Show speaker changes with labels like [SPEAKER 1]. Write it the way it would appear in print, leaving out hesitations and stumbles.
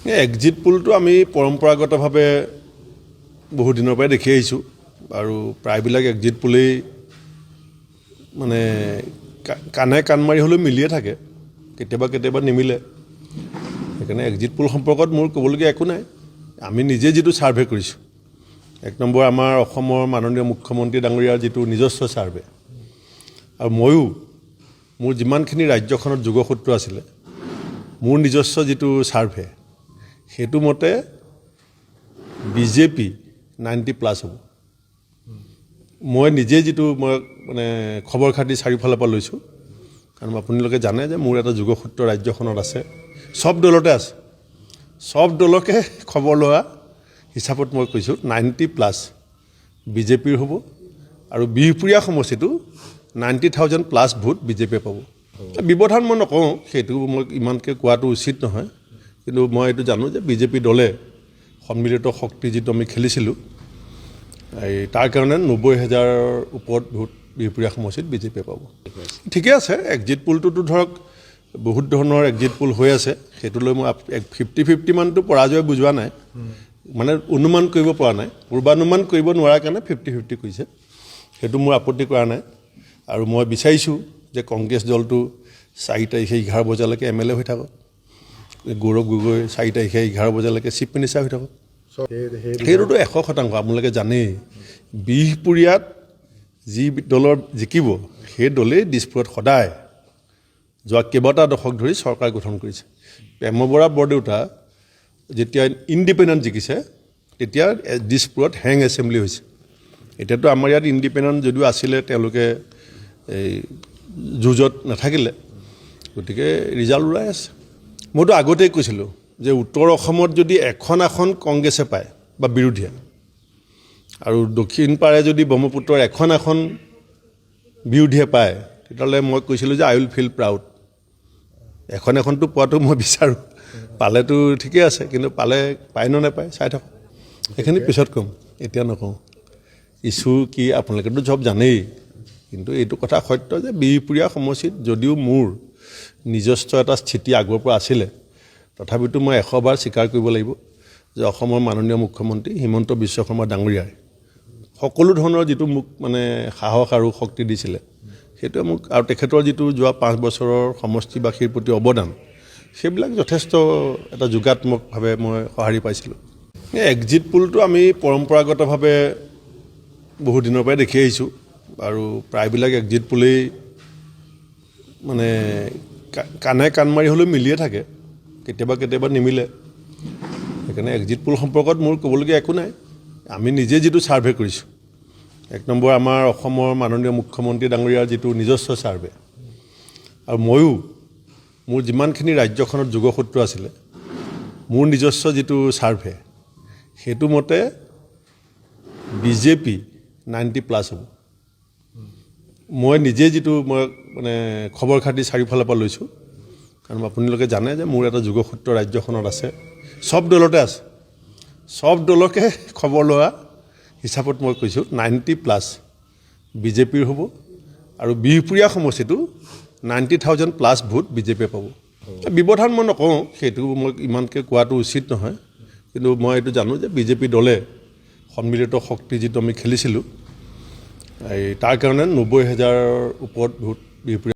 [SPEAKER 1] Exit পোলটো আমি পৰম্পৰাগতভাৱে বহু দিনৰ পৰাই দেখি আহিছোঁ আৰু প্ৰায়বিলাক এক্সিট পোলেই মানে কাণে কাণ মাৰি হ'লেও মিলিয়ে থাকে, কেতিয়াবা নিমিলে। সেইকাৰণে এক্সিট পোল সম্পৰ্কত মোৰ ক'বলগীয়া একো নাই। আমি নিজে যিটো ছাৰ্ভে কৰিছোঁ, এক নম্বৰ আমাৰ অসমৰ মাননীয় মুখ্যমন্ত্ৰী ডাঙৰীয়াৰ যিটো নিজস্ব ছাৰ্ভে, আৰু ময়ো মোৰ যিমানখিনি ৰাজ্যখনত যোগসূত্ৰ আছিলে, মোৰ নিজস্ব যিটো ছাৰ্ভে, সেইটো মতে বিজেপি 90+ হ'ব। মই নিজে যিটো মানে খবৰ খাতি চাৰিওফালৰ পৰা লৈছোঁ, কাৰণ আপোনালোকে জানে যে মোৰ এটা যোগসূত্ৰ ৰাজ্যখনত আছে, চব দলতে আছে। চব দলকে খবৰ লোৱা হিচাপত মই কৈছোঁ 90+ বিজেপিৰ হ'ব, আৰু বিহপুৰীয়া সমষ্টিটো 90,000+ ভোট বিজেপিয়ে পাব। ব্যৱধান মই নকওঁ, সেইটো মই ইমানকৈ কোৱাটো উচিত নহয়, কিন্তু মই এইটো জানো যে বিজেপি দলে সন্মিলিত শক্তি যিটো আমি খেলিছিলোঁ, তাৰ কাৰণে 90,000 ওপৰত ভোট বিহপুৰীয়া সমষ্টিত বিজেপিয়ে পাব। ঠিকে আছে, এক্সিট পোলটোতো ধৰক বহুত ধৰণৰ এক্সিট পোল হৈ আছে, সেইটোলৈ মই 50-50 মানটো পৰাজয় বুজোৱা নাই, মানে অনুমান কৰিব পৰা নাই, পূৰ্বানুমান কৰিব নোৱাৰাৰ কাৰণে 50-50 কৰিছে, সেইটো মোৰ আপত্তি কৰা নাই। আৰু মই বিচাৰিছোঁ যে কংগ্ৰেছ দলটো 4 তাৰিখে 11 বজালৈকে MLA হৈ থাকক, গৌৰৱ গগৈ 4 তাৰিখে 11 বজালৈকে চিফ মিনিষ্টাৰ হৈ থাকক। সেইটোতো 100% আপোনালোকে জানেই। বিহপুৰীয়াত যি দলৰ জিকিব, সেই দলেই দিছপুৰত সদায় যোৱা কেইবাটা দশক ধৰি চৰকাৰ গঠন কৰিছে। প্ৰেম বৰা বৰদেউতা যেতিয়া ইণ্ডিপেণ্ডেণ্ট জিকিছে, তেতিয়া দিছপুৰত হেং এছেম্বলি হৈছে। এতিয়াতো আমাৰ ইয়াত ইণ্ডিপেণ্ডেণ্ট যদিও আছিলে, তেওঁলোকে এই যুঁজত নাথাকিলে, গতিকে ৰিজাল্ট ওলাই আছে। মইতো আগতেই কৈছিলোঁ যে উত্তৰ অসমত যদি এখন আসন কংগ্ৰেছে পায় বা বিৰোধীয়ে, আৰু দক্ষিণ পাৰে যদি ব্ৰহ্মপুত্ৰৰ এখন আসন বিৰোধীয়ে পায়, তেতিয়াহ'লে মই কৈছিলোঁ যে আই উইল ফিল প্ৰাউড। এখনটো পোৱাটো মই বিচাৰোঁ, পালেতো ঠিকে আছে, কিন্তু পায় নে নাপায় চাই থাকক, সেইখিনি পিছত ক'ম, এতিয়া নকওঁ। ইছ্যু কি আপোনালোকেতো চব জানেই, কিন্তু এইটো কথা সত্য যে বিহপুৰীয়া সমষ্টিত যদিও মোৰ নিজস্ব এটা স্থিতি আগৰ পৰা আছিলে, তথাপিতো মই 100 বাৰ স্বীকাৰ কৰিব লাগিব যে অসমৰ মাননীয় মুখ্যমন্ত্ৰী হিমন্ত বিশ্ব শৰ্মা ডাঙৰীয়াই সকলো ধৰণৰ যিটো মোক মানে সাহস আৰু শক্তি দিছিলে, সেইটোৱে মোক, আৰু তেখেতৰ যিটো যোৱা 5 বছৰৰ সমষ্টিবাসীৰ প্ৰতি অৱদান, সেইবিলাক যথেষ্ট এটা যোগাত্মকভাৱে মই সঁহাৰি পাইছিলোঁ। এক্সিট পোলটো আমি পৰম্পৰাগতভাৱে বহু দিনৰ পৰাই দেখি আহিছোঁ, আৰু প্ৰায়বিলাক এক্সিট পোলেই মানে কাণে কাণ মাৰি হ'লেও মিলিয়ে থাকে, কেতিয়াবা নিমিলে। সেইকাৰণে এক্সিট পোল সম্পৰ্কত মোৰ ক'বলগীয়া একো নাই। আমি নিজে যিটো ছাৰ্ভে কৰিছোঁ, এক নম্বৰ আমাৰ অসমৰ মাননীয় মুখ্যমন্ত্ৰী ডাঙৰীয়াৰ যিটো নিজস্ব ছাৰ্ভে, আৰু ময়ো মোৰ যিমানখিনি ৰাজ্যখনত যোগসূত্ৰ আছিলে, মোৰ নিজস্ব যিটো ছাৰ্ভে, সেইটো মতে বিজেপি 90+ হ'ব। মই নিজে যিটো মানে খবৰ খাতি চাৰিওফালৰ পৰা লৈছোঁ, কাৰণ আপোনালোকে জানে যে মোৰ এটা যোগসূত্ৰ ৰাজ্যখনত আছে, চব দলতে আছে। চব দলকে খবৰ লোৱা হিচাপত মই কৈছোঁ 90+ বিজেপিৰ হ'ব, আৰু বিহপুৰীয়া সমষ্টিটো 90,000+ ভোট বিজেপিয়ে পাব। ব্যৱধান মই নকওঁ, সেইটো মই ইমানকৈ কোৱাটো উচিত নহয়, কিন্তু মই এইটো জানো যে বিজেপি দলে সন্মিলিত শক্তি যিটো আমি খেলিছিলোঁ, তাৰ কাৰণে 90,000 ওপৰত ভোট বিহপুৰীয়া